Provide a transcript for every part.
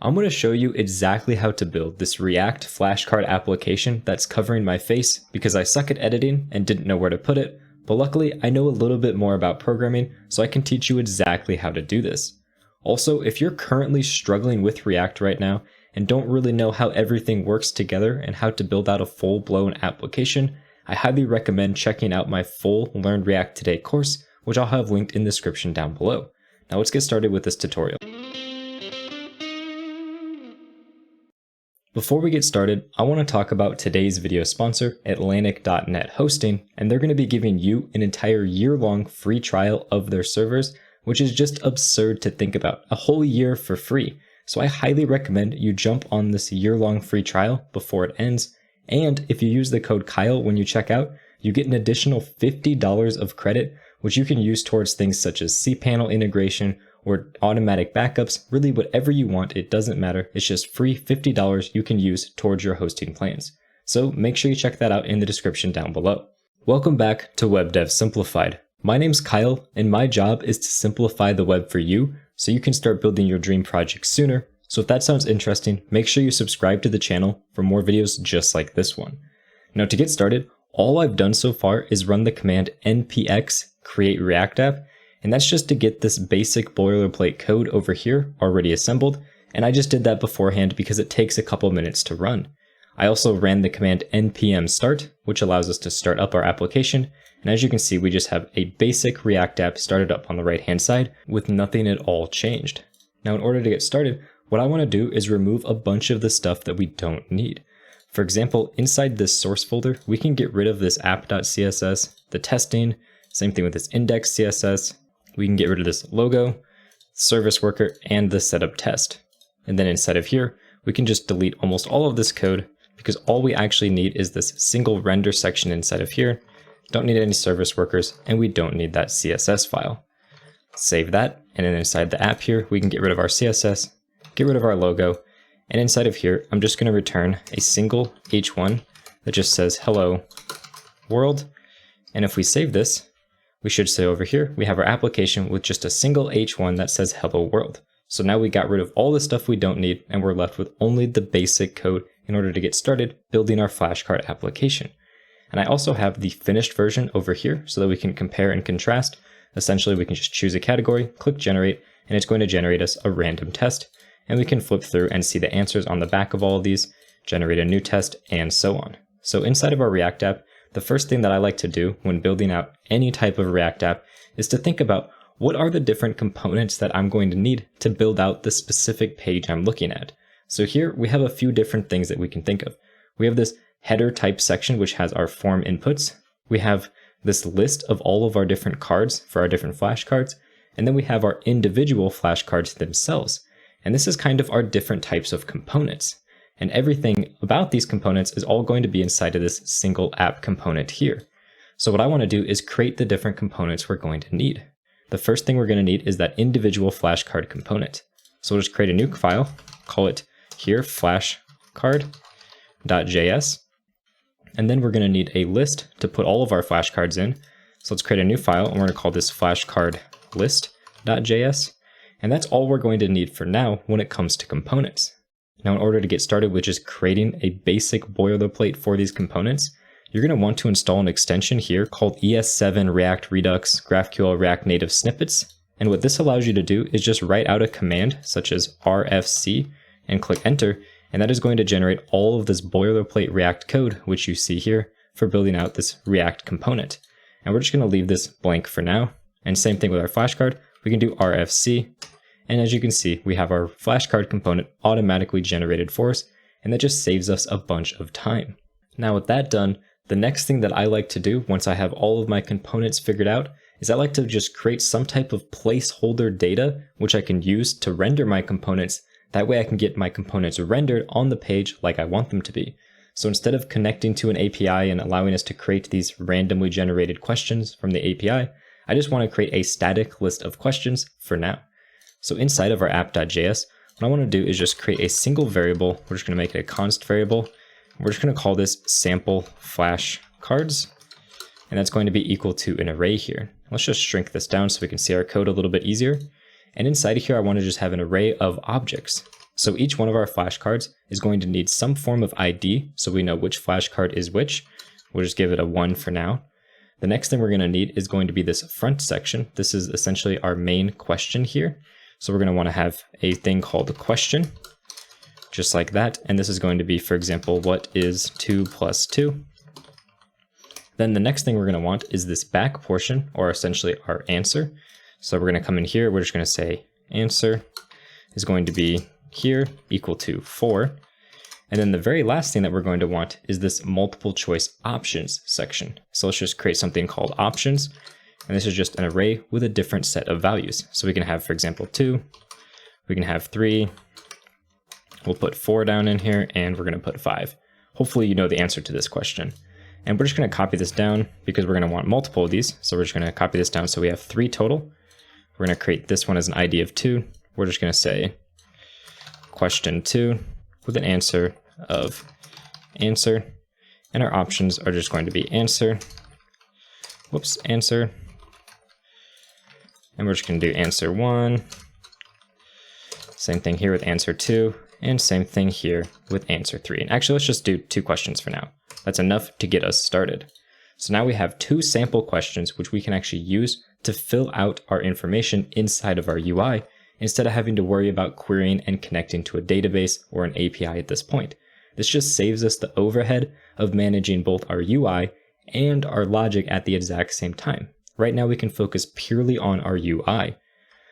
I'm going to show you exactly how to build this React flashcard application that's covering my face because I suck at editing and didn't know where to put it, but luckily I know a little bit more about programming, so I can teach you exactly how to do this. Also, if you're currently struggling with React right now and don't really know how everything works together and how to build out a full-blown application, I highly recommend checking out my full Learn React Today course, which I'll have linked in the description down below. Now let's get started with this tutorial. Before we get started, I want to talk about today's video sponsor, Atlantic.net Hosting, and they're going to be giving you an entire year-long free trial of their servers, which is just absurd to think about. A whole year for free. So I highly recommend you jump on this year-long free trial before it ends. And if you use the code Kyle when you check out, you get an additional $50 of credit, which you can use towards things such as cPanel integration or automatic backups. Really whatever you want, it doesn't matter. It's just free $50 you can use towards your hosting plans. So make sure you check that out in the description down below. Welcome back to Web Dev Simplified. My name's Kyle, and my job is to simplify the web for you so you can start building your dream project sooner. So if that sounds interesting, make sure you subscribe to the channel for more videos just like this one. Now to get started, all I've done so far is run the command npx create react app, and that's just to get this basic boilerplate code over here already assembled, and I just did that beforehand because it takes a couple minutes to run. I also ran the command npm start, which allows us to start up our application, and as you can see, we just have a basic React app started up on the right hand side with nothing at all changed. Now in order to get started, what I want to do is remove a bunch of the stuff that we don't need. For example, inside this source folder, we can get rid of this app.css, the testing, same thing with this index CSS. We can get rid of this logo, service worker, and the setup test. And then inside of here, we can just delete almost all of this code because all we actually need is this single render section inside of here. Don't need any service workers, and we don't need that CSS file. Save that, and then inside the app here, we can get rid of our CSS, get rid of our logo, and inside of here, I'm just going to return a single h1 that just says hello world. And if we save this, we should say over here, we have our application with just a single h1 that says hello world. So now we got rid of all the stuff we don't need, and we're left with only the basic code in order to get started building our flashcard application. And I also have the finished version over here so that we can compare and contrast. Essentially, we can just choose a category, click generate, and it's going to generate us a random test. And we can flip through and see the answers on the back of all of these, generate a new test, and so on. So inside of our React app, the first thing that I like to do when building out any type of React app is to think about what are the different components that I'm going to need to build out the specific page I'm looking at. So here we have a few different things that we can think of. We have this header type section, which has our form inputs. We have this list of all of our different cards for our different flashcards. And then we have our individual flashcards themselves. And this is kind of our different types of components. And everything about these components is all going to be inside of this single app component here. So what I want to do is create the different components we're going to need. The first thing we're going to need is that individual flashcard component. So we'll just create a new file, call it here flashcard.js. And then we're going to need a list to put all of our flashcards in. So let's create a new file, and we're going to call this flashcard list.js. And that's all we're going to need for now when it comes to components. Now, in order to get started with just creating a basic boilerplate for these components, you're going to want to install an extension here called ES7 React Redux GraphQL React Native Snippets. And what this allows you to do is just write out a command such as rfc and click enter. And that is going to generate all of this boilerplate React code, which you see here for building out this React component. And we're just going to leave this blank for now. And same thing with our flashcard. We can do rfc. And as you can see, we have our flashcard component automatically generated for us. And that just saves us a bunch of time. Now with that done, the next thing that I like to do once I have all of my components figured out is I like to just create some type of placeholder data, which I can use to render my components. That way I can get my components rendered on the page like I want them to be. So instead of connecting to an API and allowing us to create these randomly generated questions from the API, I just want to create a static list of questions for now. So inside of our app.js, what I want to do is just create a single variable. We're just going to make it a const variable. We're just going to call this sample flashcards, and that's going to be equal to an array here. Let's just shrink this down so we can see our code a little bit easier. And inside of here, I want to just have an array of objects. So each one of our flashcards is going to need some form of ID, so we know which flashcard is which. We'll just give it a 1 for now. The next thing we're going to need is going to be this front section. This is essentially our main question here. So we're going to want to have a thing called a question, just like that. And this is going to be, for example, what is 2 plus 2? Then the next thing we're going to want is this back portion, or essentially our answer. So we're going to come in here. We're just going to say answer is going to be here equal to 4. And then the very last thing that we're going to want is this multiple choice options section. So let's just create something called options. And this is just an array with a different set of values. So we can have, for example, 2, we can have 3, we'll put 4 down in here, and we're going to put 5. Hopefully you know the answer to this question. And we're just going to copy this down because we're going to want multiple of these. So we're just going to copy this down so we have 3 total. We're going to create this one as an ID of 2. We're just going to say question 2 with an answer of answer, and our options are just going to be answer, answer, and we're just going to do answer 1, same thing here with answer 2, and same thing here with answer 3. And actually, let's just do 2 questions for now. That's enough to get us started. So now we have 2 sample questions which we can actually use to fill out our information inside of our UI, instead of having to worry about querying and connecting to a database or an API at this point. This just saves us the overhead of managing both our UI and our logic at the exact same time. Right now we can focus purely on our UI.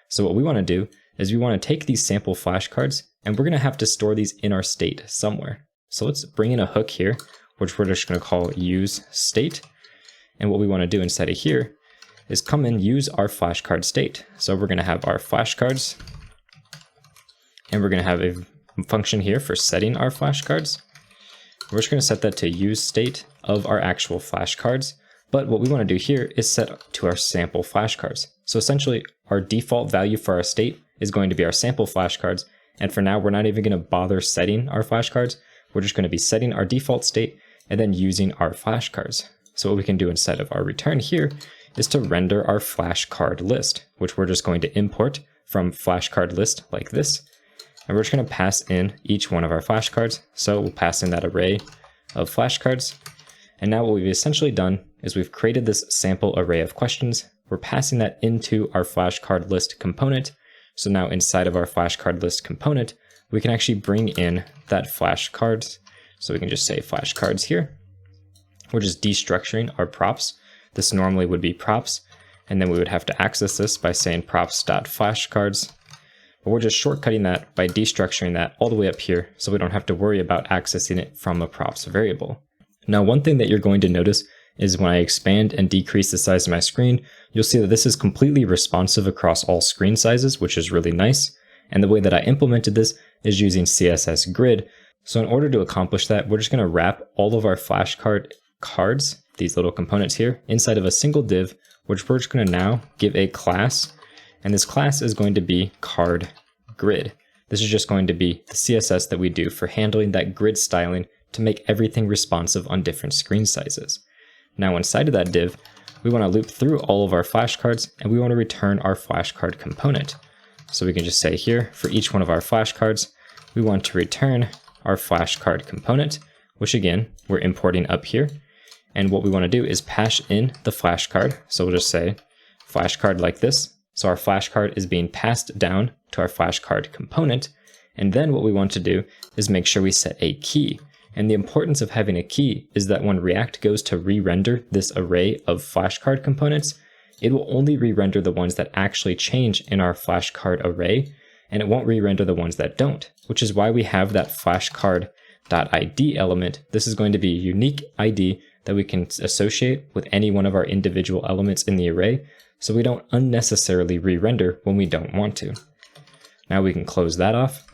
So what we want to do is we want to take these sample flashcards, and we're going to have to store these in our state somewhere. So let's bring in a hook here, which we're just going to call use state. And what we want to do inside of here is come and use our flashcard state. So we're going to have our flashcards, and we're going to have a function here for setting our flashcards. We're just going to set that to use state of our actual flashcards. But what we want to do here is set to our sample flashcards. So essentially our default value for our state is going to be our sample flashcards. And for now, we're not even going to bother setting our flashcards. We're just going to be setting our default state and then using our flashcards. So what we can do instead of our return here is to render our flashcard list, which we're just going to import from flashcard list like this. And we're just going to pass in each one of our flashcards. So we'll pass in that array of flashcards. And now what we've essentially done is we've created this sample array of questions. We're passing that into our flashcard list component. So now inside of our flashcard list component, we can actually bring in that flashcards. So we can just say flashcards here. We're just destructuring our props. This normally would be props, and then we would have to access this by saying props.flashcards. But we're just shortcutting that by destructuring that all the way up here, so we don't have to worry about accessing it from a props variable. Now, one thing that you're going to notice is when I expand and decrease the size of my screen, you'll see that this is completely responsive across all screen sizes, which is really nice. And the way that I implemented this is using CSS Grid. So in order to accomplish that, we're just going to wrap all of our flashcard cards, these little components here, inside of a single div, which we're just going to now give a class. And this class is going to be card grid. This is just going to be the CSS that we do for handling that grid styling to make everything responsive on different screen sizes. Now inside of that div, we want to loop through all of our flashcards, and we want to return our flashcard component. So we can just say here, for each one of our flashcards, we want to return our flashcard component, which again, we're importing up here. And what we want to do is pass in the flashcard. So we'll just say flashcard like this. So our flashcard is being passed down to our flashcard component. And then what we want to do is make sure we set a key. And the importance of having a key is that when React goes to re-render this array of flashcard components, it will only re-render the ones that actually change in our flashcard array, and it won't re-render the ones that don't, which is why we have that flashcard.id element. This is going to be a unique ID that we can associate with any one of our individual elements in the array, so we don't unnecessarily re-render when we don't want to. Now we can close that off.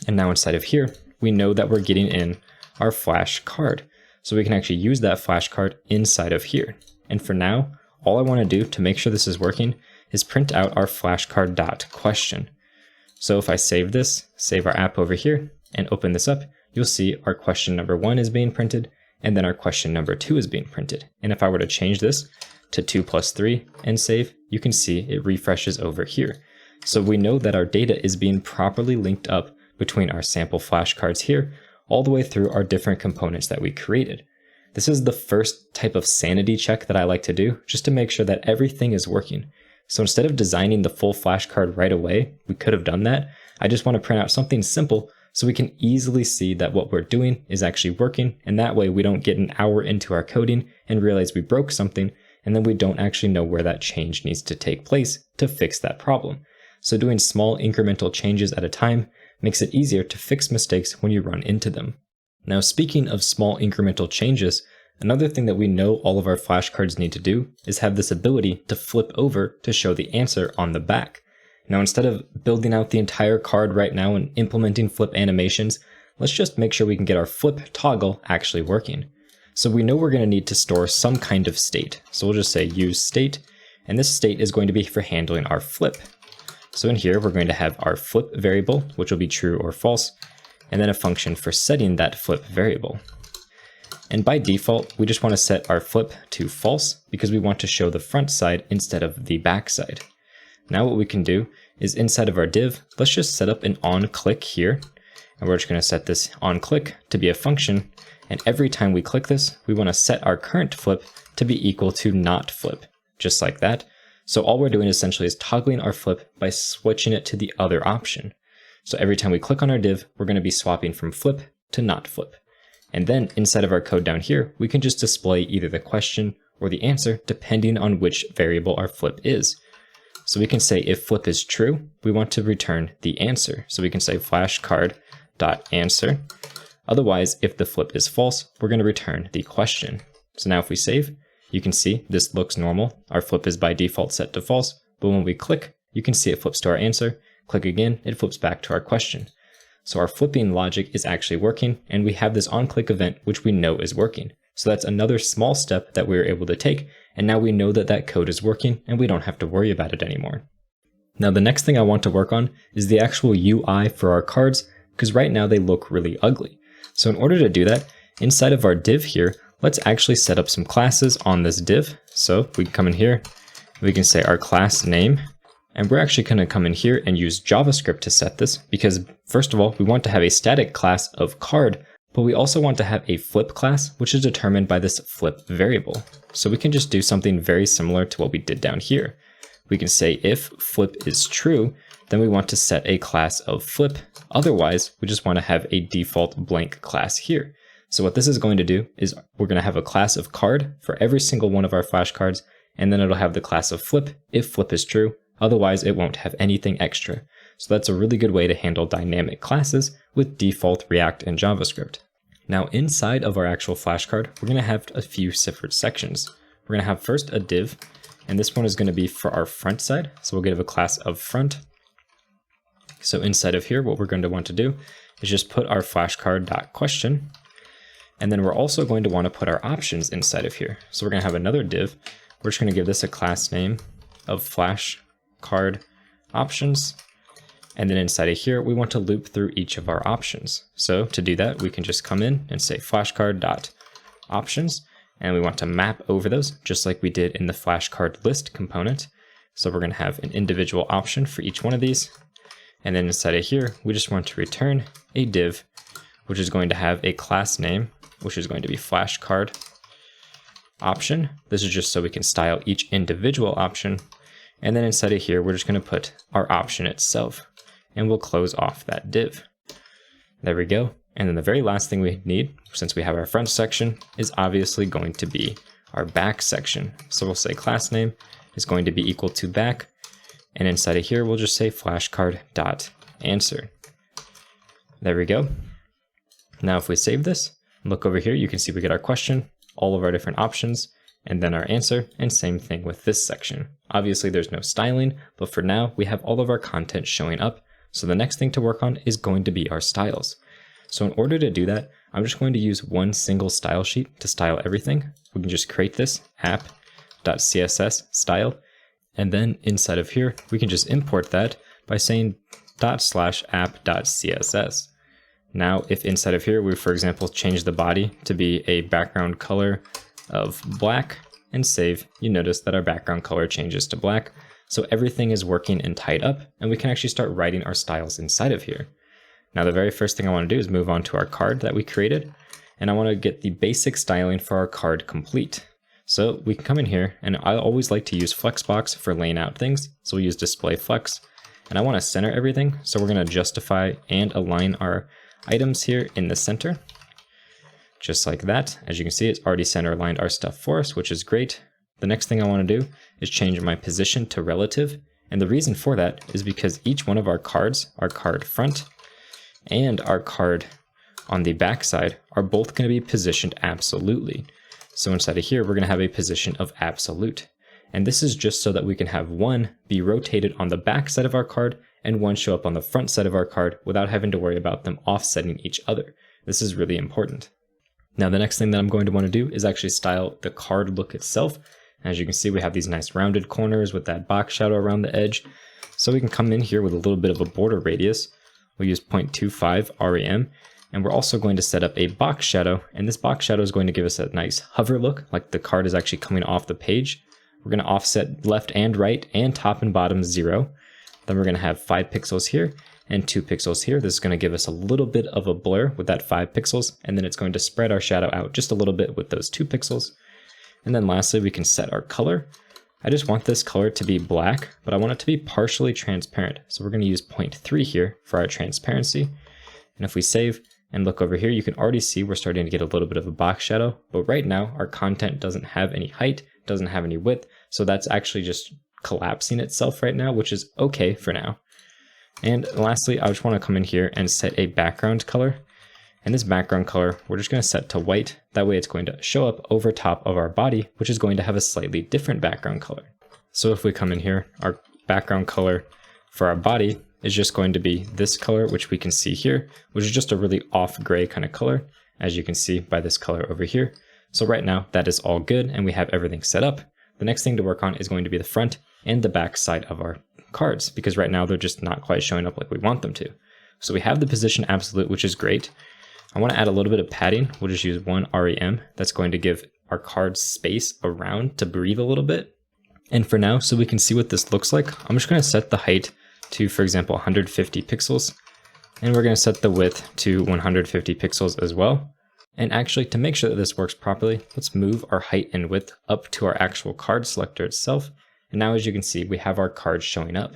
And now inside of here, we know that we're getting in our flashcard. So we can actually use that flashcard inside of here. And for now, all I want to do to make sure this is working is print out our flashcard.question. So if I save this, save our app over here, and open this up, you'll see our question number 1 is being printed, and then our question number 2 is being printed. And if I were to change this to 2 plus 3 and save, you can see it refreshes over here. So we know that our data is being properly linked up between our sample flashcards here, all the way through our different components that we created. This is the first type of sanity check that I like to do, just to make sure that everything is working. So instead of designing the full flashcard right away, we could have done that. I just want to print out something simple so we can easily see that what we're doing is actually working, and that way we don't get an hour into our coding and realize we broke something, and then we don't actually know where that change needs to take place to fix that problem. So doing small incremental changes at a time makes it easier to fix mistakes when you run into them. Now, speaking of small incremental changes, another thing that we know all of our flashcards need to do is have this ability to flip over to show the answer on the back. Now, instead of building out the entire card right now and implementing flip animations, let's just make sure we can get our flip toggle actually working. So we know we're going to need to store some kind of state. So we'll just say use state, and this state is going to be for handling our flip. So in here, we're going to have our flip variable, which will be true or false, and then a function for setting that flip variable. And by default, we just want to set our flip to false because we want to show the front side instead of the back side. Now what we can do is inside of our div, let's just set up an onClick here. And we're just going to set this onClick to be a function. And every time we click this, we want to set our current flip to be equal to not flip, just like that. So all we're doing essentially is toggling our flip by switching it to the other option. So every time we click on our div, we're going to be swapping from flip to not flip. And then inside of our code down here, we can just display either the question or the answer depending on which variable our flip is. So we can say if flip is true, we want to return the answer. So we can say flashcard.answer. Otherwise, if the flip is false, we're going to return the question. So now if we save, you can see this looks normal. Our flip is by default set to false, but when we click, you can see it flips to our answer. Click again, it flips back to our question. So our flipping logic is actually working, and we have this onClick event, which we know is working. So that's another small step that we were able to take, and now we know that that code is working, and we don't have to worry about it anymore. Now the next thing I want to work on is the actual UI for our cards, because right now they look really ugly. So in order to do that, inside of our div here, let's actually set up some classes on this div. So we can come in here, we can say our class name, and we're actually going to come in here and use JavaScript to set this, because first of all, we want to have a static class of card, but we also want to have a flip class, which is determined by this flip variable. So we can just do something very similar to what we did down here. We can say if flip is true, then we want to set a class of flip. Otherwise, we just want to have a default blank class here. So what this is going to do is we're going to have a class of card for every single one of our flashcards, and then it'll have the class of flip if flip is true. Otherwise, it won't have anything extra. So that's a really good way to handle dynamic classes with default React and JavaScript. Now inside of our actual flashcard, we're going to have a few separate sections. We're going to have first a div, and this one is going to be for our front side. So we'll give a class of front. So inside of here, what we're going to want to do is just put our flashcard.question. And then we're also going to want to put our options inside of here. So we're going to have another div. We're just going to give this a class name of flashcard options. And then inside of here, we want to loop through each of our options. So to do that, we can just come in and say flashcard.options, and we want to map over those just like we did in the flashcard list component. So we're going to have an individual option for each one of these. And then inside of here, we just want to return a div, which is going to have a class name, which is going to be flashcard option. This is just so we can style each individual option. And then inside of here, we're just going to put our option itself, and we'll close off that div. There we go. And then the very last thing we need, since we have our front section, is obviously going to be our back section. So we'll say class name is going to be equal to back. And inside of here, we'll just say flashcard.answer. There we go. Now, if we save this, look over here, you can see we get our question, all of our different options, and then our answer, and same thing with this section. Obviously, there's no styling, but for now, we have all of our content showing up. So the next thing to work on is going to be our styles. So in order to do that, I'm just going to use one single style sheet to style everything. We can just create this app.css style. And then inside of here, we can just import that by saying /app.css. Now, if inside of here, we, for example, change the body to be a background color of black and save, you notice that our background color changes to black. So everything is working and tied up, and we can actually start writing our styles inside of here. Now the very first thing I want to do is move on to our card that we created, and I want to get the basic styling for our card complete. So we can come in here, and I always like to use Flexbox for laying out things, so we'll use Display Flex. And I want to center everything, so we're going to justify and align our items here in the center. Just like that. As you can see, it's already center aligned our stuff for us, which is great. The next thing I want to do is change my position to relative. And the reason for that is because each one of our cards, our card front and our card on the back side, are both going to be positioned absolutely. So inside of here, we're going to have a position of absolute. And this is just so that we can have one be rotated on the back side of our card and one show up on the front side of our card without having to worry about them offsetting each other. This is really important. Now, the next thing that I'm going to want to do is actually style the card look itself. As you can see, we have these nice rounded corners with that box shadow around the edge. So we can come in here with a little bit of a border radius. We'll use 0.25 REM. And we're also going to set up a box shadow. And this box shadow is going to give us a nice hover look, like the card is actually coming off the page. We're going to offset left and right and top and bottom 0. Then we're going to have 5 pixels here and 2 pixels here. This is going to give us a little bit of a blur with that 5 pixels. And then it's going to spread our shadow out just a little bit with those 2 pixels. And then lastly, we can set our color. I just want this color to be black, but I want it to be partially transparent. So we're going to use 0.3 here for our transparency. And if we save and look over here, you can already see we're starting to get a little bit of a box shadow. But right now, our content doesn't have any height, doesn't have any width. So that's actually just collapsing itself right now, which is okay for now. And lastly, I just want to come in here and set a background color. And this background color, we're just going to set to white. That way it's going to show up over top of our body, which is going to have a slightly different background color. So if we come in here, our background color for our body is just going to be this color, which we can see here, which is just a really off gray kind of color, as you can see by this color over here. So right now that is all good and we have everything set up. The next thing to work on is going to be the front and the back side of our cards, because right now they're just not quite showing up like we want them to. So we have the position absolute, which is great. I want to add a little bit of padding. We'll just use 1 REM. That's going to give our cards space around to breathe a little bit. And for now, so we can see what this looks like, I'm just going to set the height to, for example, 150 pixels. And we're going to set the width to 150 pixels as well. And actually, to make sure that this works properly, let's move our height and width up to our actual card selector itself. And now, as you can see, we have our cards showing up.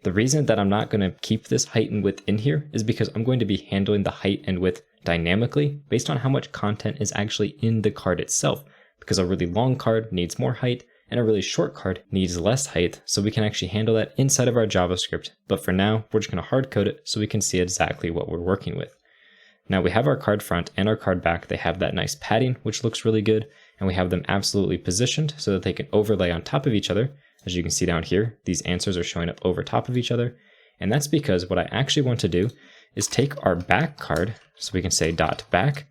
The reason that I'm not going to keep this height and width in here is because I'm going to be handling the height and width dynamically based on how much content is actually in the card itself, because a really long card needs more height and a really short card needs less height, so we can actually handle that inside of our JavaScript. But for now, we're just going to hard code it so we can see exactly what we're working with. Now we have our card front and our card back. They have that nice padding, which looks really good, and we have them absolutely positioned so that they can overlay on top of each other. As you can see down here, these answers are showing up over top of each other. And that's because what I actually want to do is take our back card, so we can say dot back,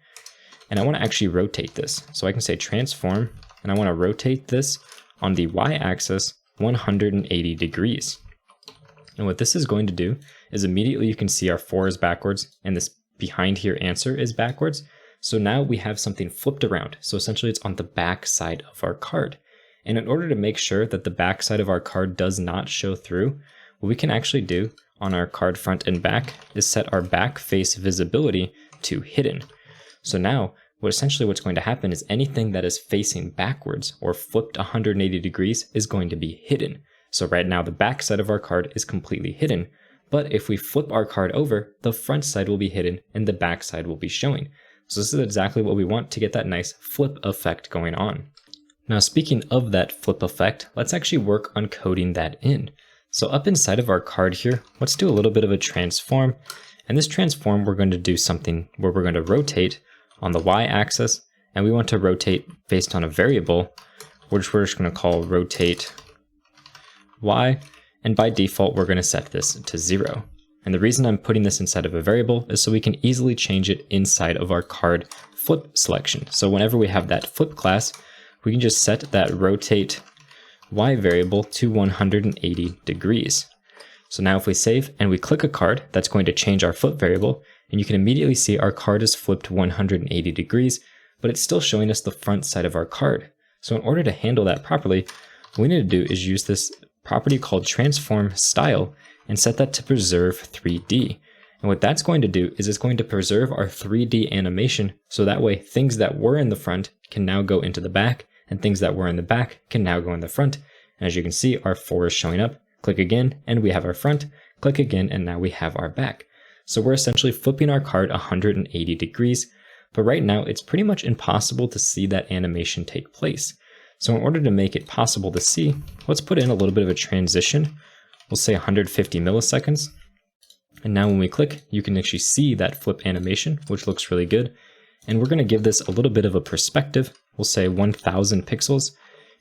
and I want to actually rotate this. So I can say transform, and I want to rotate this on the y-axis 180 degrees. And what this is going to do is immediately you can see our 4 is backwards, and this behind here answer is backwards. So now we have something flipped around. So essentially it's on the back side of our card. And in order to make sure that the back side of our card does not show through, what we can actually do on our card front and back is set our back face visibility to hidden. So now what's going to happen is anything that is facing backwards or flipped 180 degrees is going to be hidden. So right now the back side of our card is completely hidden, but if we flip our card over, the front side will be hidden and the back side will be showing. So this is exactly what we want to get that nice flip effect going on. Now, speaking of that flip effect, let's actually work on coding that in. So up inside of our card here, let's do a little bit of a transform. And this transform, we're going to do something where we're going to rotate on the y-axis, and we want to rotate based on a variable, which we're just going to call rotate y. And by default, we're going to set this to 0. And the reason I'm putting this inside of a variable is so we can easily change it inside of our card flip selection. So whenever we have that flip class, we can just set that rotate y variable to 180 degrees. So now if we save and we click a card, that's going to change our flip variable, and you can immediately see our card is flipped 180 degrees, but it's still showing us the front side of our card. So in order to handle that properly, what we need to do is use this property called transform style and set that to preserve 3D. And And what that's going to do is it's going to preserve our 3D animation, so that way things that were in the front can now go into the back, and things that were in the back can now go in the front. And as you can see, our 4 is showing up. Click again, and we have our front. Click again, and now we have our back. So we're essentially flipping our card 180 degrees, but right now it's pretty much impossible to see that animation take place. So in order to make it possible to see, let's put in a little bit of a transition. We'll say 150 milliseconds. And now when we click, you can actually see that flip animation, which looks really good. And we're going to give this a little bit of a perspective. We'll say 1000 pixels.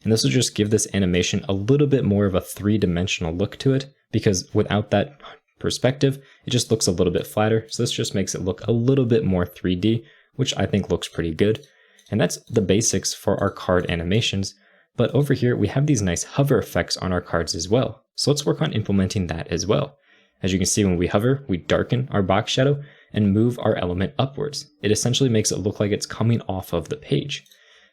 And this will just give this animation a little bit more of a 3-dimensional look to it, because without that perspective, it just looks a little bit flatter. So this just makes it look a little bit more 3D, which I think looks pretty good. And that's the basics for our card animations. But over here, we have these nice hover effects on our cards as well. So let's work on implementing that as well. As you can see, when we hover, we darken our box shadow and move our element upwards. It essentially makes it look like it's coming off of the page.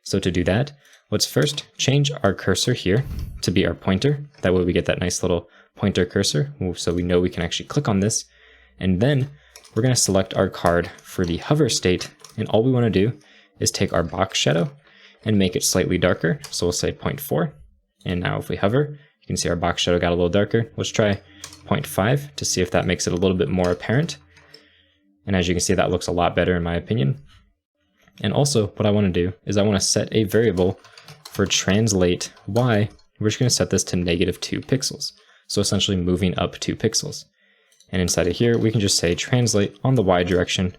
So to do that, let's first change our cursor here to be our pointer. That way we get that nice little pointer cursor, so we know we can actually click on this. And then we're going to select our card for the hover state. And all we want to do is take our box shadow and make it slightly darker. So we'll say 0.4. And now if we hover, you can see our box shadow got a little darker. Let's try 0.5 to see if that makes it a little bit more apparent. And as you can see, that looks a lot better in my opinion. And also what I want to do is I want to set a variable for translate y. We're just going to set this to -2 pixels. So essentially moving up 2 pixels. And inside of here, we can just say translate on the y direction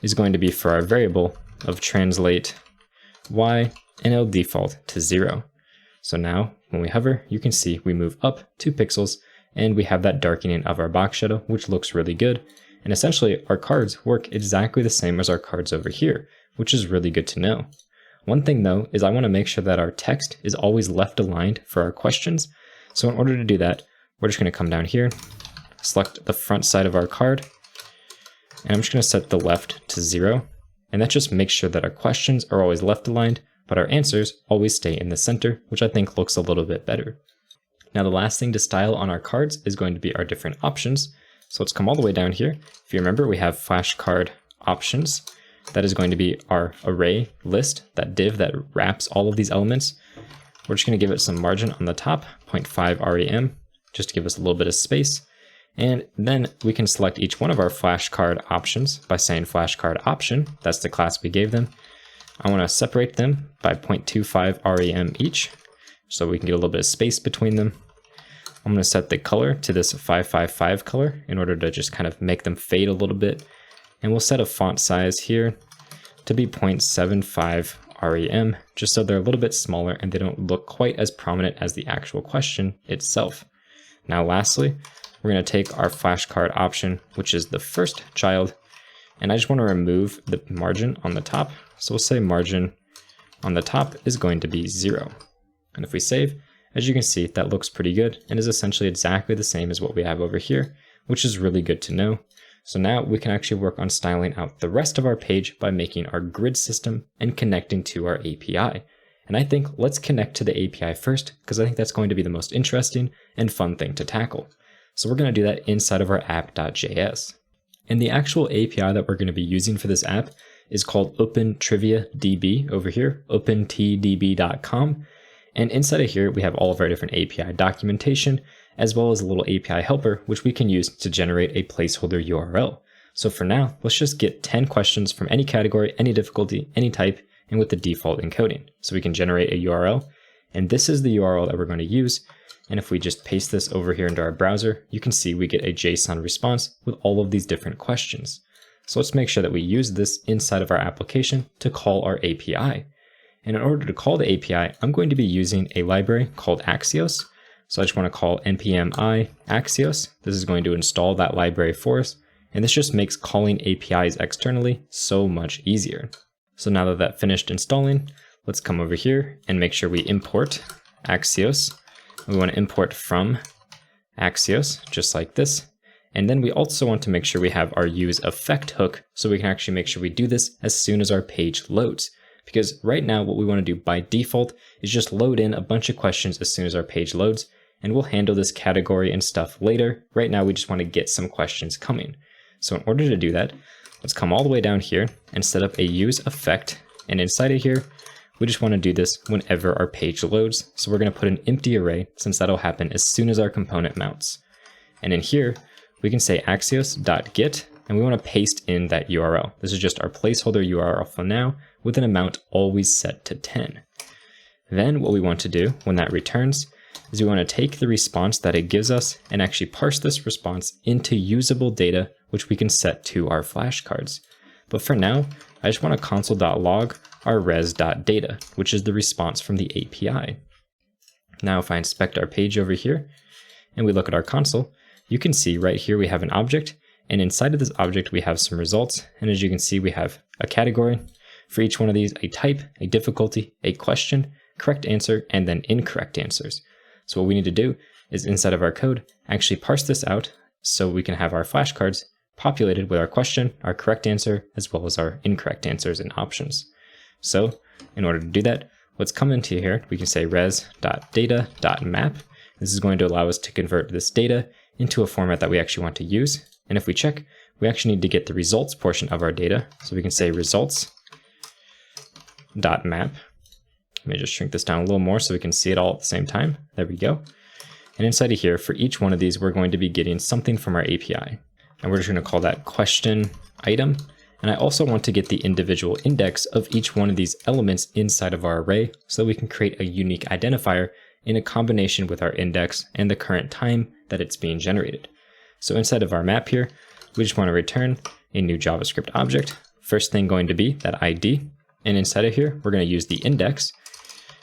is going to be for our variable of translate y, and it'll default to 0. So now when we hover, you can see we move up 2 pixels and we have that darkening of our box shadow, which looks really good. And essentially our cards work exactly the same as our cards over here, which is really good to know. One thing though is I want to make sure that our text is always left aligned for our questions. So in order to do that, we're just going to come down here, select the front side of our card, and I'm just going to set the left to 0. And that just makes sure that our questions are always left aligned, but our answers always stay in the center, which I think looks a little bit better. Now the last thing to style on our cards is going to be our different options. So let's come all the way down here. If you remember, we have flashcard options. That is going to be our array list, that div that wraps all of these elements. We're just going to give it some margin on the top, 0.5 rem, just to give us a little bit of space. And then we can select each one of our flashcard options by saying flashcard option. That's the class we gave them. I want to separate them by 0.25 rem each, so we can get a little bit of space between them. I'm going to set the color to this 555 color in order to just kind of make them fade a little bit. And we'll set a font size here to be 0.75 rem, just so they're a little bit smaller and they don't look quite as prominent as the actual question itself. Now lastly, we're going to take our flashcard option, which is the first child, and I just want to remove the margin on the top. So we'll say margin on the top is going to be 0. And if we save, as you can see, that looks pretty good and is essentially exactly the same as what we have over here, which is really good to know. So now we can actually work on styling out the rest of our page by making our grid system and connecting to our API. And I think let's connect to the API first, because I think that's going to be the most interesting and fun thing to tackle. So we're going to do that inside of our app.js. And the actual API that we're going to be using for this app is called OpenTriviaDB over here, opentdb.com. And inside of here, we have all of our different API documentation, as well as a little API helper, which we can use to generate a placeholder URL. So for now, let's just get 10 questions from any category, any difficulty, any type, and with the default encoding. So we can generate a URL, and this is the URL that we're going to use. And if we just paste this over here into our browser, you can see we get a JSON response with all of these different questions. So let's make sure that we use this inside of our application to call our API. And in order to call the API, I'm going to be using a library called Axios. So I just want to call npm i Axios. This is going to install that library for us. And this just makes calling APIs externally so much easier. So now that that finished installing, let's come over here and make sure we import Axios. We want to import from Axios, just like this. And then we also want to make sure we have our use effect hook, so we can actually make sure we do this as soon as our page loads. Because right now what we want to do by default is just load in a bunch of questions as soon as our page loads, and we'll handle this category and stuff later. Right now we just want to get some questions coming. So in order to do that, let's come all the way down here and set up a use effect. And inside of here, we just want to do this whenever our page loads. So we're going to put an empty array since that'll happen as soon as our component mounts. And in here, we can say axios.get, and we want to paste in that URL. This is just our placeholder URL for now with an amount always set to 10. Then what we want to do when that returns is we want to take the response that it gives us and actually parse this response into usable data, which we can set to our flashcards. But for now, I just want to console.log our res.data, which is the response from the API. Now if I inspect our page over here and we look at our console, you can see right here we have an object, and inside of this object we have some results. And as you can see, we have a category for each one of these, a type, a difficulty, a question, correct answer, and then incorrect answers. So what we need to do is inside of our code, actually parse this out so we can have our flashcards populated with our question, our correct answer, as well as our incorrect answers and options. So in order to do that, let's come into here. We can say res.data.map. This is going to allow us to convert this data into a format that we actually want to use. And if we check, we actually need to get the results portion of our data. So we can say results.map. Let me just shrink this down a little more so we can see it all at the same time. There we go. And inside of here, for each one of these, we're going to be getting something from our API. And we're just going to call that question item. And I also want to get the individual index of each one of these elements inside of our array so that we can create a unique identifier in a combination with our index and the current time that it's being generated. So inside of our map here, we just want to return a new JavaScript object. First thing going to be that ID. And inside of here, we're going to use the index.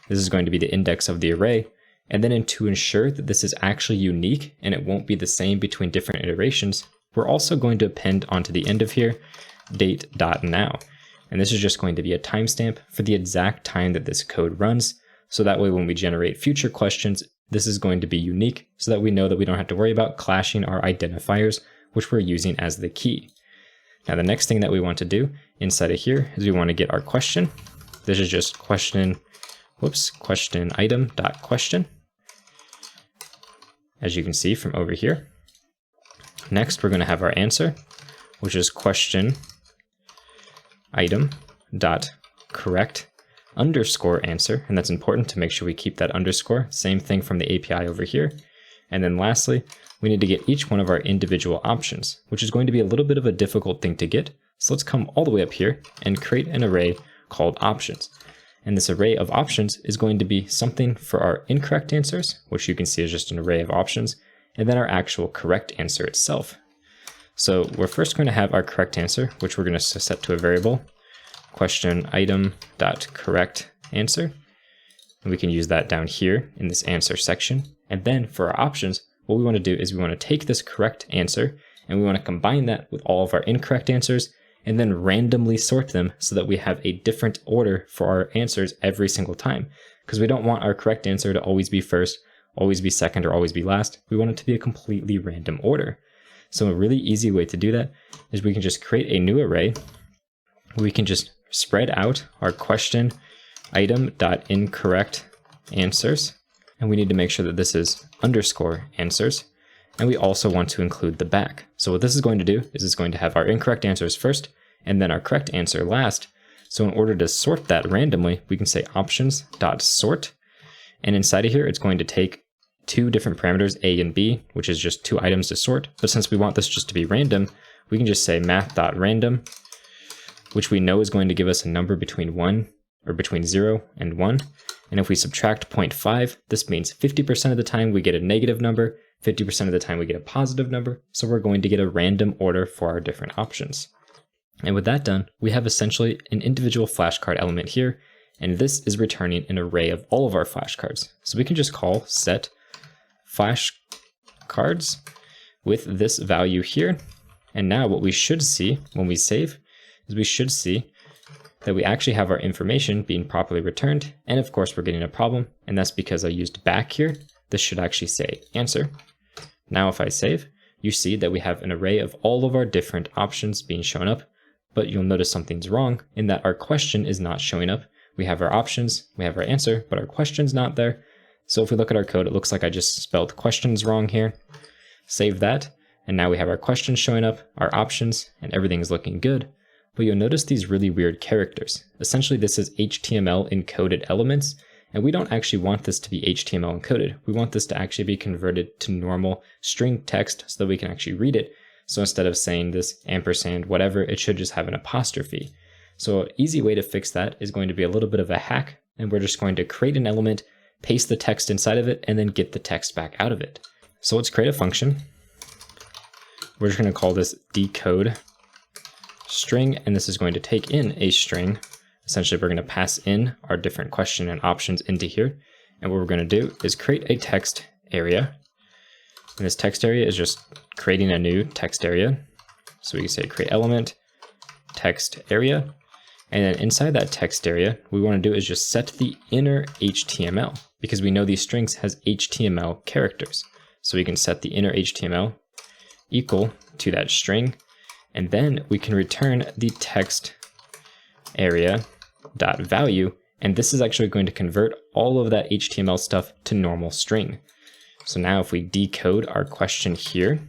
This is going to be the index of the array. And then to ensure that this is actually unique and it won't be the same between different iterations, we're also going to append onto the end of here date.now. And this is just going to be a timestamp for the exact time that this code runs. So that way when we generate future questions, this is going to be unique so that we know that we don't have to worry about clashing our identifiers, which we're using as the key. Now the next thing that we want to do inside of here is we want to get our question. This is just question item.question. As you can see from over here. Next, we're going to have our answer, which is question item.correct underscore answer. And that's important to make sure we keep that underscore. Same thing from the API over here. And then lastly, we need to get each one of our individual options, which is going to be a little bit of a difficult thing to get. So let's come all the way up here and create an array called options. And this array of options is going to be something for our incorrect answers, which you can see is just an array of options, and then our actual correct answer itself. So we're first going to have our correct answer, which we're going to set to a variable, question item.correct answer. And we can use that down here in this answer section. And then for our options, what we want to do is we want to take this correct answer and we want to combine that with all of our incorrect answers and then randomly sort them so that we have a different order for our answers every single time. Because we don't want our correct answer to always be first, always be second, or always be last. We want it to be a completely random order. So a really easy way to do that is we can just create a new array. We can just spread out our question item.incorrect answers. And we need to make sure that this is underscore answers. And we also want to include the back. So what this is going to do is it's going to have our incorrect answers first and then our correct answer last. So in order to sort that randomly, we can say options.sort. And inside of here, it's going to take two different parameters, A and B, which is just two items to sort. But since we want this just to be random, we can just say math.random, which we know is going to give us a number between 0 and 1. And if we subtract 0.5, this means 50% of the time we get a negative number, 50% of the time we get a positive number. So we're going to get a random order for our different options. And with that done, we have essentially an individual flashcard element here. And this is returning an array of all of our flashcards. So we can just call set flashcards with this value here. And now what we should see when we save is we should see that we actually have our information being properly returned. And of course, we're getting a problem. And that's because I used back here. This should actually say answer. Now, if I save, you see that we have an array of all of our different options being shown up. But you'll notice something's wrong in that our question is not showing up. We have our options, we have our answer, but our question's not there. So if we look at our code, it looks like I just spelled questions wrong here. Save that. And now we have our questions showing up, our options, and everything's looking good. But you'll notice these really weird characters. Essentially, this is HTML encoded elements, and we don't actually want this to be HTML encoded. We want this to actually be converted to normal string text so that we can actually read it. So instead of saying this ampersand, whatever, it should just have an apostrophe. So an easy way to fix that is going to be a little bit of a hack, and we're just going to create an element, paste the text inside of it, and then get the text back out of it. So let's create a function. We're just going to call this decode string, and this is going to take in a string. Essentially, we're going to pass in our different question and options into here. And what we're going to do is create a text area. And this text area is just creating a new text area. So we can say create element, text area. And then inside that text area, what we want to do is just set the inner HTML, because we know these strings has HTML characters. So we can set the inner HTML equal to that string. And then we can return the text area dot value, and this is actually going to convert all of that HTML stuff to normal string. So now if we decode our question here,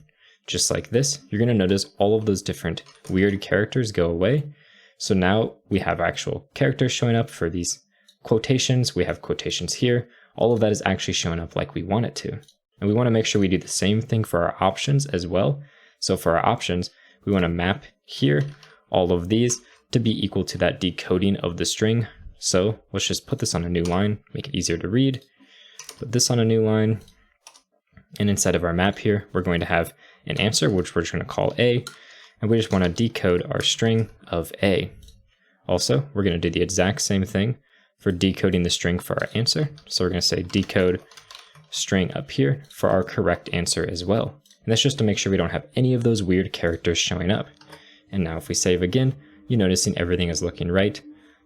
just like this, you're going to notice all of those different weird characters go away. So now we have actual characters showing up for these quotations. We have quotations here. All of that is actually showing up like we want it to. And we want to make sure we do the same thing for our options as well. So for our options, we want to map here all of these to be equal to that decoding of the string. So let's just put this on a new line, make it easier to read. Put this on a new line. And inside of our map here, we're going to have an answer, which we're just going to call A. And we just want to decode our string of A. Also, we're going to do the exact same thing for decoding the string for our answer. So we're going to say decode string up here for our correct answer as well. And that's just to make sure we don't have any of those weird characters showing up. And now if we save again, you're noticing everything is looking right.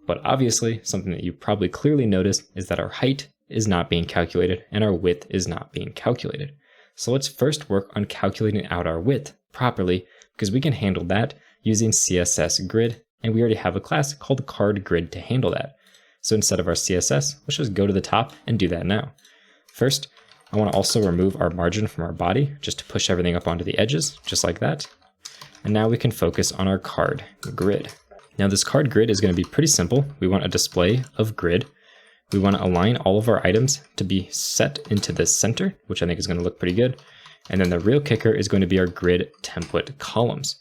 But obviously, something that you probably clearly noticed is that our height is not being calculated and our width is not being calculated. So let's first work on calculating out our width properly, because we can handle that using CSS grid, and we already have a class called card grid to handle that. So instead of our CSS, let's just go to the top and do that now. First, I want to also remove our margin from our body just to push everything up onto the edges, just like that. And now we can focus on our card grid. Now this card grid is going to be pretty simple. We want a display of grid. We want to align all of our items to be set into the center, which I think is going to look pretty good. And then the real kicker is going to be our grid template columns.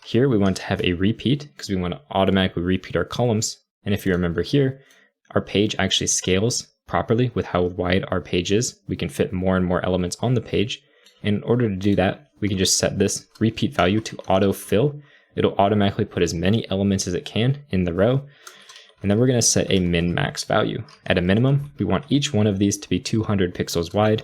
Here we want to have a repeat because we want to automatically repeat our columns. And if you remember here, our page actually scales properly with how wide our page is. We can fit more and more elements on the page. And in order to do that, we can just set this repeat value to autofill. It'll automatically put as many elements as it can in the row. And then we're going to set a min-max value. At a minimum, we want each one of these to be 200 pixels wide.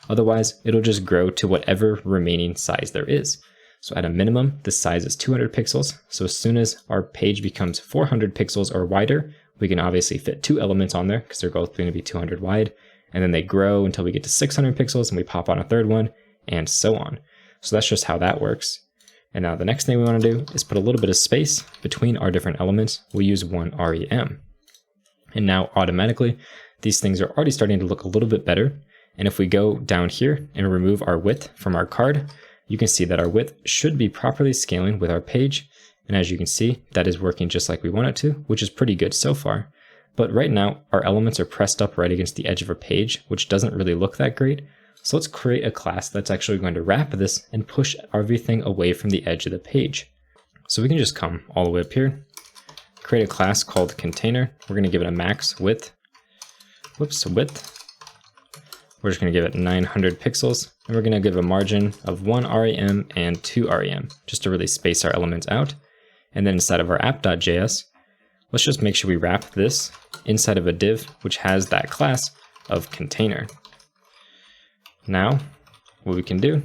Otherwise, it'll just grow to whatever remaining size there is. So at a minimum, the size is 200 pixels. So as soon as our page becomes 400 pixels or wider, we can obviously fit two elements on there because they're both going to be 200 wide. And then they grow until we get to 600 pixels and we pop on a third one, and so on. So that's just how that works. And now the next thing we want to do is put a little bit of space between our different elements. We'll use one rem. And now automatically, these things are already starting to look a little bit better. And if we go down here and remove our width from our card, you can see that our width should be properly scaling with our page. And as you can see, that is working just like we want it to, which is pretty good so far. But right now, our elements are pressed up right against the edge of our page, which doesn't really look that great. So let's create a class that's actually going to wrap this and push everything away from the edge of the page. So we can just come all the way up here, create a class called container. We're going to give it a max width. Width. We're just going to give it 900 pixels, and we're going to give a margin of 1 rem and 2 rem, just to really space our elements out. And then inside of our app.js, let's just make sure we wrap this inside of a div, which has that class of container. Now, what we can do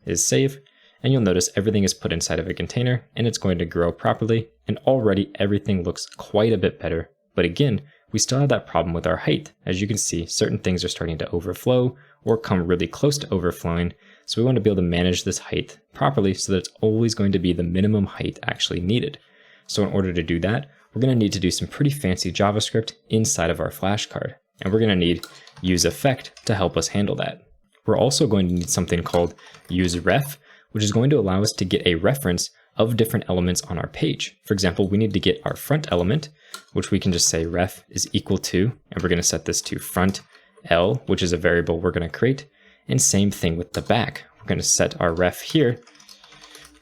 is save, and you'll notice everything is put inside of a container, and it's going to grow properly, and already everything looks quite a bit better. But again, we still have that problem with our height. As you can see, certain things are starting to overflow or come really close to overflowing. So we want to be able to manage this height properly so that it's always going to be the minimum height actually needed. So in order to do that, we're going to need to do some pretty fancy JavaScript inside of our flashcard. And we're going to need useEffect to help us handle that. We're also going to need something called useRef, which is going to allow us to get a reference of different elements on our page. For example, we need to get our front element, which we can just say ref is equal to, and we're going to set this to front L, which is a variable we're going to create. And same thing with the back. We're going to set our ref here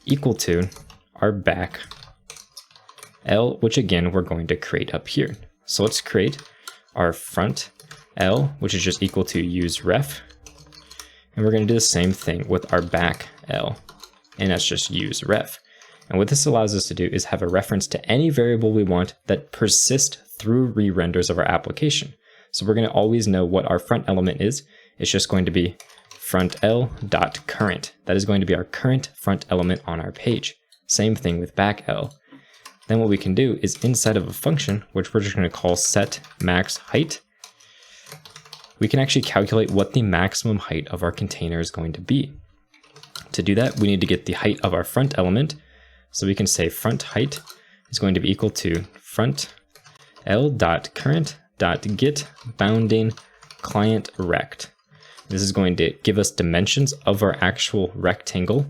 equal to our back L, which again, we're going to create up here. So let's create our front L, which is just equal to use ref. And we're going to do the same thing with our back L, and that's just use ref. And what this allows us to do is have a reference to any variable we want that persists through re-renders of our application. So we're going to always know what our front element is. It's just going to be front L.current. That is going to be our current front element on our page. Same thing with back L. Then what we can do is inside of a function, which we're just going to call set max height, we can actually calculate what the maximum height of our container is going to be. To do that, we need to get the height of our front element. So we can say front height is going to be equal to front L.current.get bounding client rect. This is going to give us dimensions of our actual rectangle,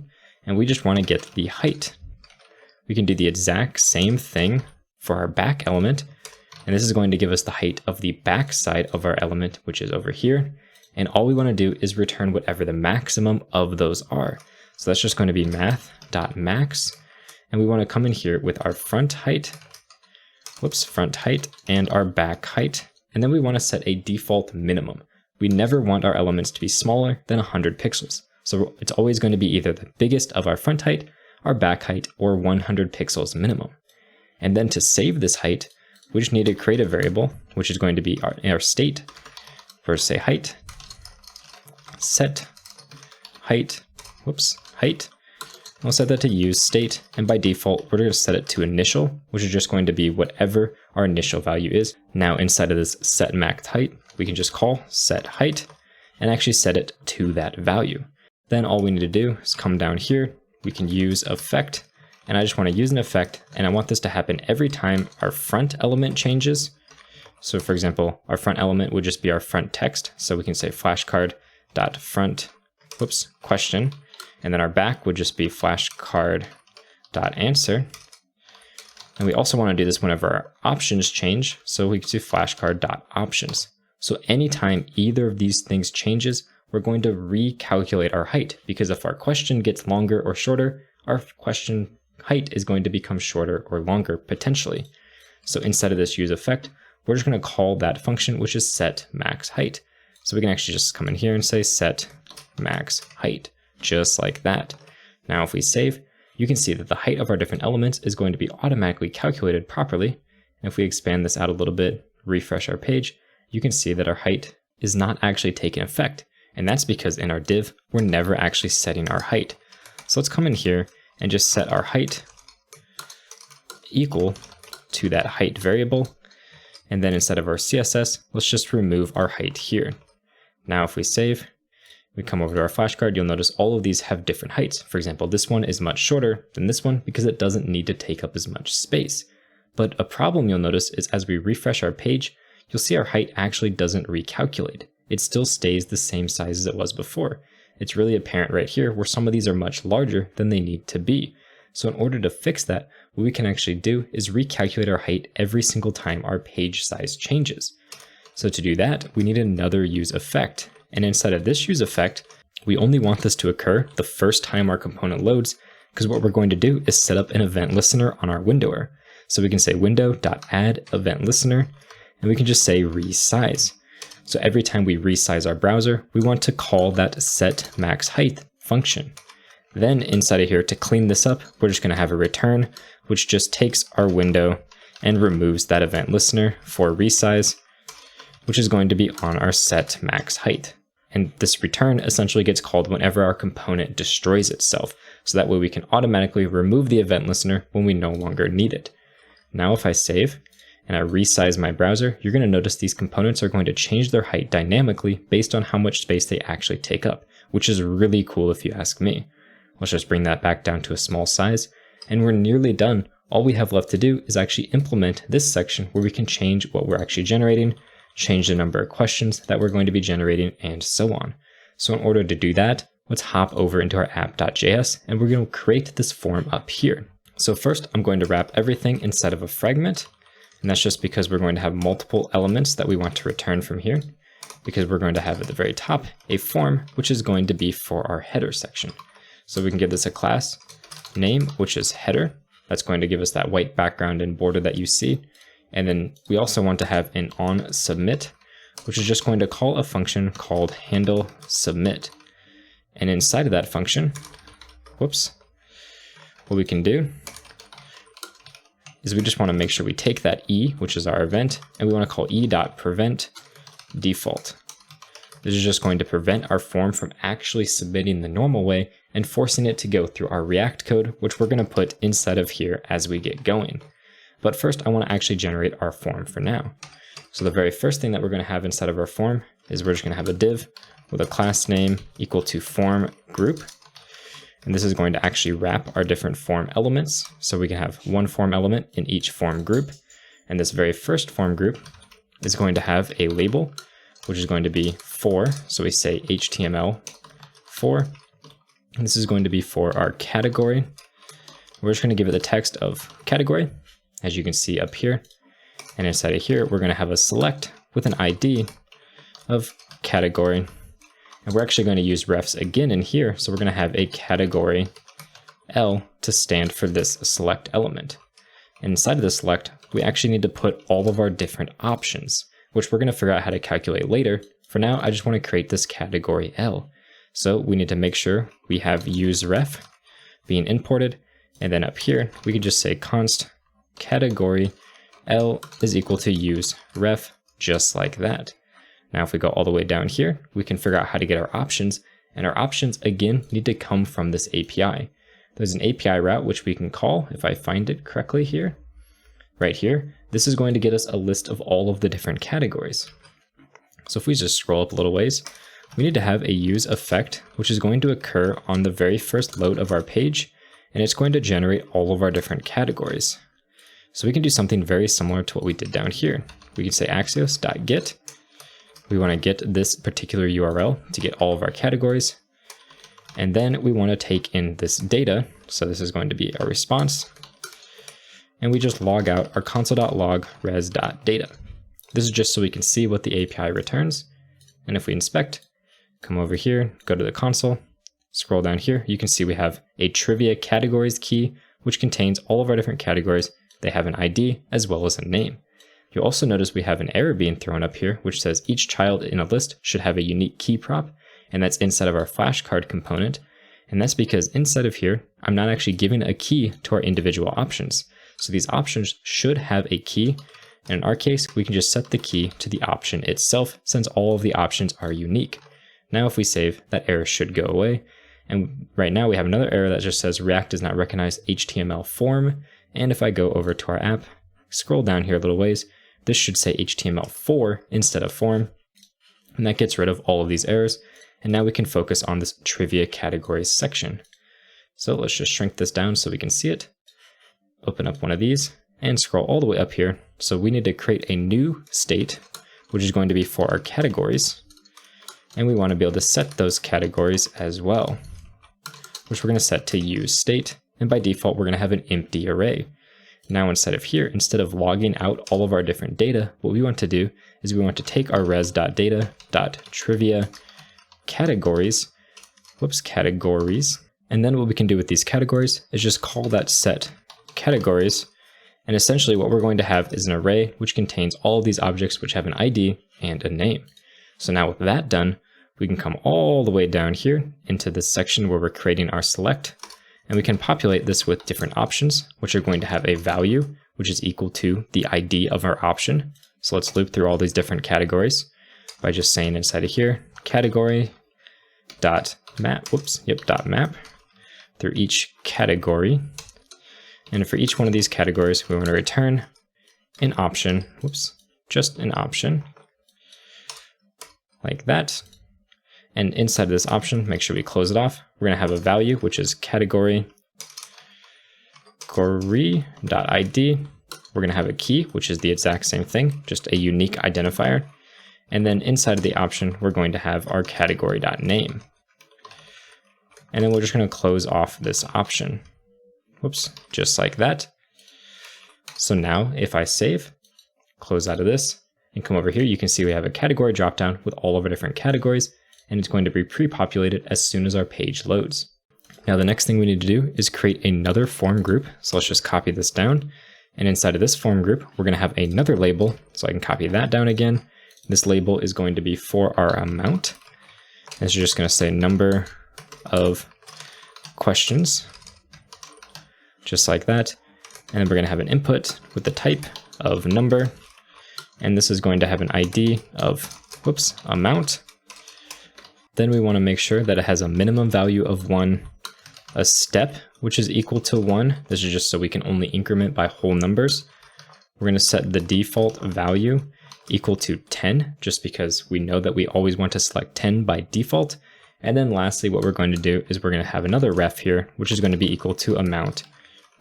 and we just want to get the height. We can do the exact same thing for our back element, and this is going to give us the height of the back side of our element, which is over here. And all we want to do is return whatever the maximum of those are. So that's just going to be math.max. And we want to come in here with our front height and our back height. And then we want to set a default minimum. We never want our elements to be smaller than 100 pixels. So it's always going to be either the biggest of our front height, our back height, or 100 pixels minimum. And then to save this height, we just need to create a variable, which is going to be our state. First say height, set height, height. We'll set that to use state, and by default, we're going to set it to initial, which is just going to be whatever our initial value is. Now inside of this set max height, we can just call set height and actually set it to that value. Then all we need to do is come down here. We can use effect, and I just want to use an effect, and I want this to happen every time our front element changes. So for example, our front element would just be our front text. So we can say flashcard.front, question. And then our back would just be flashcard.answer. And we also want to do this whenever our options change. So we can do flashcard.options. So anytime either of these things changes, we're going to recalculate our height, because if our question gets longer or shorter, our question height is going to become shorter or longer potentially. So instead of this use effect, we're just going to call that function, which is set max height. So we can actually just come in here and say set max height, just like that. Now if we save, you can see that the height of our different elements is going to be automatically calculated properly. And if we expand this out a little bit, refresh our page, you can see that our height is not actually taking effect. And that's because in our div, we're never actually setting our height. So let's come in here and just set our height equal to that height variable. And then instead of our CSS, let's just remove our height here. Now if we save, we come over to our flashcard, you'll notice all of these have different heights. For example, this one is much shorter than this one because it doesn't need to take up as much space. But a problem you'll notice is as we refresh our page, you'll see our height actually doesn't recalculate. It still stays the same size as it was before. It's really apparent right here where some of these are much larger than they need to be. So in order to fix that, what we can actually do is recalculate our height every single time our page size changes. So to do that, we need another use effect. And inside of this use effect, we only want this to occur the first time our component loads, because what we're going to do is set up an event listener on our windower. So we can say window.add event listener, and we can just say resize. So every time we resize our browser, we want to call that set max height function. Then inside of here, to clean this up, we're just going to have a return, which just takes our window and removes that event listener for resize, which is going to be on our set max height. And this return essentially gets called whenever our component destroys itself. So that way we can automatically remove the event listener when we no longer need it. Now if I save and I resize my browser, you're going to notice these components are going to change their height dynamically based on how much space they actually take up, which is really cool if you ask me. Let's just bring that back down to a small size, and we're nearly done. All we have left to do is actually implement this section where we can change what we're actually generating, change the number of questions that we're going to be generating, and so on. So in order to do that, let's hop over into our app.js and we're going to create this form up here. So first I'm going to wrap everything inside of a fragment. And that's just because we're going to have multiple elements that we want to return from here, because we're going to have at the very top a form, which is going to be for our header section. So we can give this a class name, which is header. That's going to give us that white background and border that you see. And then we also want to have an onSubmit, which is just going to call a function called handle submit. And inside of that function, what we can do is we just want to make sure we take that E, which is our event, and we want to call e.prevent default. This is just going to prevent our form from actually submitting the normal way and forcing it to go through our React code, which we're going to put inside of here as we get going. But first, I want to actually generate our form for now. So the very first thing that we're going to have inside of our form is we're just going to have a div with a class name equal to form group. And this is going to actually wrap our different form elements. So we can have one form element in each form group. And this very first form group is going to have a label, which is going to be for. So we say HTML for. And this is going to be for our category. We're just going to give it the text of category, as you can see up here. And inside of here, we're going to have a select with an ID of category. And we're actually going to use refs again in here. So we're going to have a category L to stand for this select element. And inside of the select, we actually need to put all of our different options, which we're going to figure out how to calculate later. For now, I just want to create this category L. So we need to make sure we have useRef being imported. And then up here, we can just say const category L is equal to useRef, just like that. Now, if we go all the way down here, we can figure out how to get our options. And our options, again, need to come from this API. There's an API route which we can call, if I find it correctly here, right here. This is going to get us a list of all of the different categories. So if we just scroll up a little ways, we need to have a use effect, which is going to occur on the very first load of our page, and it's going to generate all of our different categories. So we can do something very similar to what we did down here. We can say axios.get. We want to get this particular URL to get all of our categories. And then we want to take in this data. So this is going to be our response. And we just log out our console.log res.data. This is just so we can see what the API returns. And if we inspect, come over here, go to the console, scroll down here, you can see we have a trivia categories key, which contains all of our different categories. They have an ID as well as a name. You'll also notice we have an error being thrown up here, which says each child in a list should have a unique key prop, and that's inside of our flashcard component. And that's because inside of here, I'm not actually giving a key to our individual options. So these options should have a key. And in our case, we can just set the key to the option itself, since all of the options are unique. Now, if we save, that error should go away. And right now we have another error that just says React does not recognize HTML form. And if I go over to our app, scroll down here a little ways, this should say HTML4 instead of form. And that gets rid of all of these errors. And now we can focus on this trivia categories section. So let's just shrink this down so we can see it. Open up one of these and scroll all the way up here. So we need to create a new state, which is going to be for our categories. And we want to be able to set those categories as well, which we're going to set to use state. And by default, we're going to have an empty array. Now inside of here, instead of logging out all of our different data, what we want to do is we want to take our res.data.trivia categories, and then what we can do with these categories is just call that set categories. And essentially what we're going to have is an array which contains all of these objects which have an ID and a name. So now with that done, we can come all the way down here into this section where we're creating our select. And we can populate this with different options, which are going to have a value, which is equal to the ID of our option. So let's loop through all these different categories by just saying inside of here, category dot map through each category. And for each one of these categories, we want to return an option, just an option like that. And inside of this option, make sure we close it off. We're going to have a value, which is category.id. We're going to have a key, which is the exact same thing, just a unique identifier. And then inside of the option, we're going to have our category.name. And then we're just going to close off this option. Whoops, just like that. So now if I save, close out of this, and come over here, you can see we have a category dropdown with all of our different categories, and it's going to be pre-populated as soon as our page loads. Now the next thing we need to do is create another form group. So let's just copy this down. And inside of this form group, we're going to have another label. So I can copy that down again. This label is going to be for our amount. And it's just going to say number of questions, just like that. And then we're going to have an input with the type of number. And this is going to have an ID of, whoops, amount. Then we want to make sure that it has a minimum value of 1, a step, which is equal to 1. This is just so we can only increment by whole numbers. We're going to set the default value equal to 10, just because we know that we always want to select 10 by default. And then lastly, what we're going to do is we're going to have another ref here, which is going to be equal to amount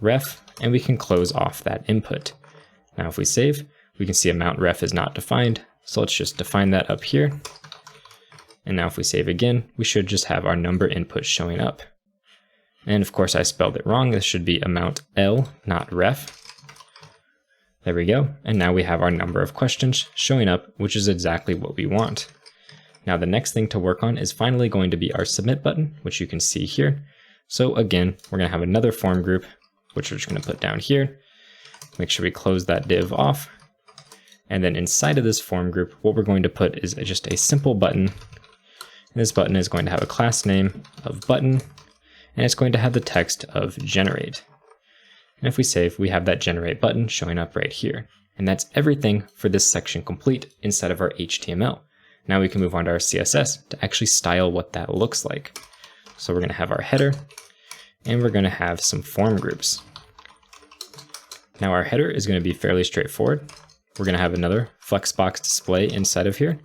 ref, and we can close off that input. Now if we save, we can see amount ref is not defined. So let's just define that up here. And now if we save again, we should just have our number input showing up. And of course I spelled it wrong. This should be amount L, not ref. There we go. And now we have our number of questions showing up, which is exactly what we want. Now the next thing to work on is finally going to be our submit button, which you can see here. So again, we're going to have another form group, which we're just going to put down here. Make sure we close that div off. And then inside of this form group, what we're going to put is just a simple button. And this button is going to have a class name of button, and it's going to have the text of generate. And if we save, we have that generate button showing up right here. And that's everything for this section complete inside of our HTML. Now we can move on to our CSS to actually style what that looks like. So we're going to have our header, and we're going to have some form groups. Now our header is going to be fairly straightforward. We're going to have another flexbox display inside of here.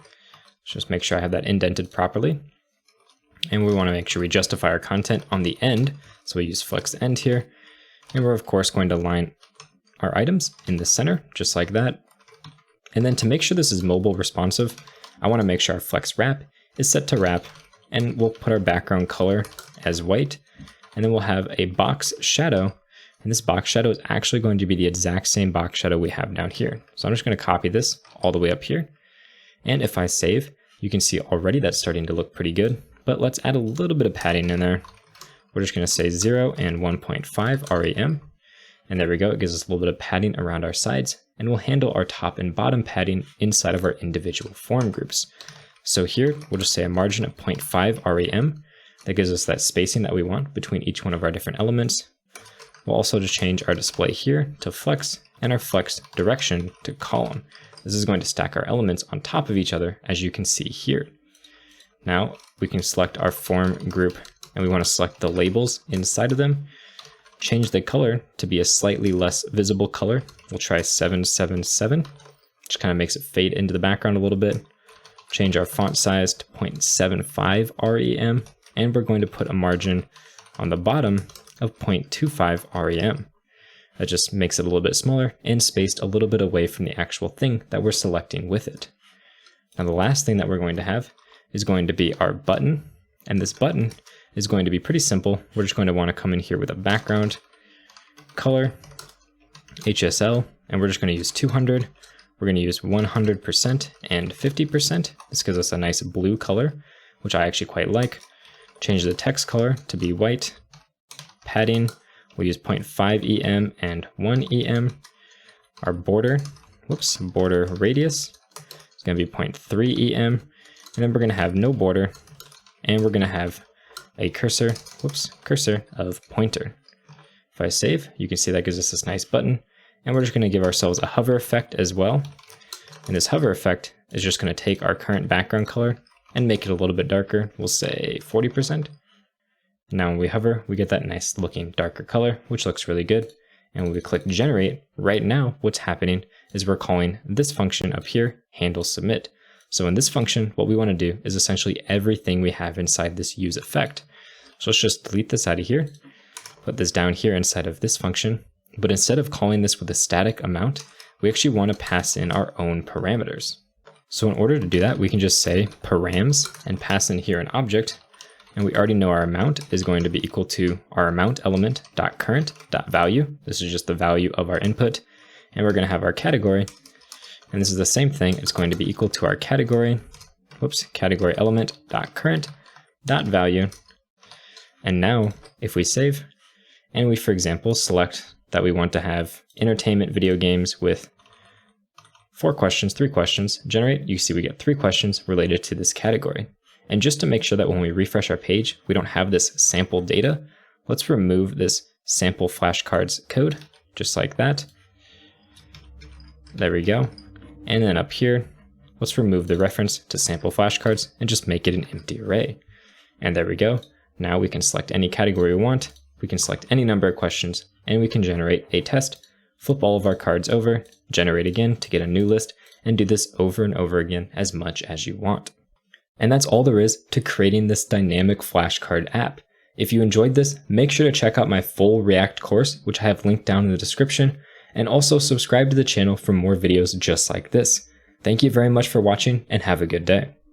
Just make sure I have that indented properly. And we want to make sure we justify our content on the end. So we use flex end here. And we're of course going to line our items in the center, just like that. And then to make sure this is mobile responsive, I want to make sure our flex wrap is set to wrap, and we'll put our background color as white. And then we'll have a box shadow. And this box shadow is actually going to be the exact same box shadow we have down here. So I'm just going to copy this all the way up here. And if I save, you can see already that's starting to look pretty good, but let's add a little bit of padding in there. We're just going to say 0 and 1.5 rem. And there we go. It gives us a little bit of padding around our sides, and we'll handle our top and bottom padding inside of our individual form groups. So here we'll just say a margin of 0.5 rem. That gives us that spacing that we want between each one of our different elements. We'll also just change our display here to flex and our flex direction to column. This is going to stack our elements on top of each other, as you can see here. Now we can select our form group, and we want to select the labels inside of them. Change the color to be a slightly less visible color. We'll try 777, which kind of makes it fade into the background a little bit. Change our font size to 0.75 rem, and we're going to put a margin on the bottom of 0.25 rem. That just makes it a little bit smaller and spaced a little bit away from the actual thing that we're selecting with it. Now the last thing that we're going to have is going to be our button, and this button is going to be pretty simple. We're just going to want to come in here with a background, color, HSL, and we're just going to use 200. We're going to use 100% and 50%. This gives us a nice blue color, which I actually quite like. Change the text color to be white. Padding, we'll use 0.5 em and 1 em. Our border, border radius is going to be 0.3 em. And then we're going to have no border, and we're going to have a cursor of pointer. If I save, you can see that gives us this nice button, and we're just going to give ourselves a hover effect as well. And this hover effect is just going to take our current background color and make it a little bit darker. We'll say 40%. Now when we hover, we get that nice looking darker color, which looks really good. And when we click generate, right now what's happening is we're calling this function up here, handle submit. So in this function, what we want to do is essentially everything we have inside this use effect. So let's just delete this out of here, put this down here inside of this function. But instead of calling this with a static amount, we actually want to pass in our own parameters. So in order to do that, we can just say params and pass in here an object. And we already know our amount is going to be equal to our amount element dot current dot value. This is just the value of our input. And we're going to have our category. And this is the same thing. It's going to be equal to our category, category element dot current dot value. And now if we save and we, for example, select that we want to have entertainment video games with 3 questions, generate, you see we get 3 questions related to this category. And just to make sure that when we refresh our page, we don't have this sample data, let's remove this sample flashcards code, just like that. There we go. And then up here, let's remove the reference to sample flashcards and just make it an empty array. And there we go. Now we can select any category we want, we can select any number of questions, and we can generate a test, flip all of our cards over, generate again to get a new list, and do this over and over again as much as you want. And that's all there is to creating this dynamic flashcard app. If you enjoyed this, make sure to check out my full React course, which I have linked down in the description, and also subscribe to the channel for more videos just like this. Thank you very much for watching and have a good day.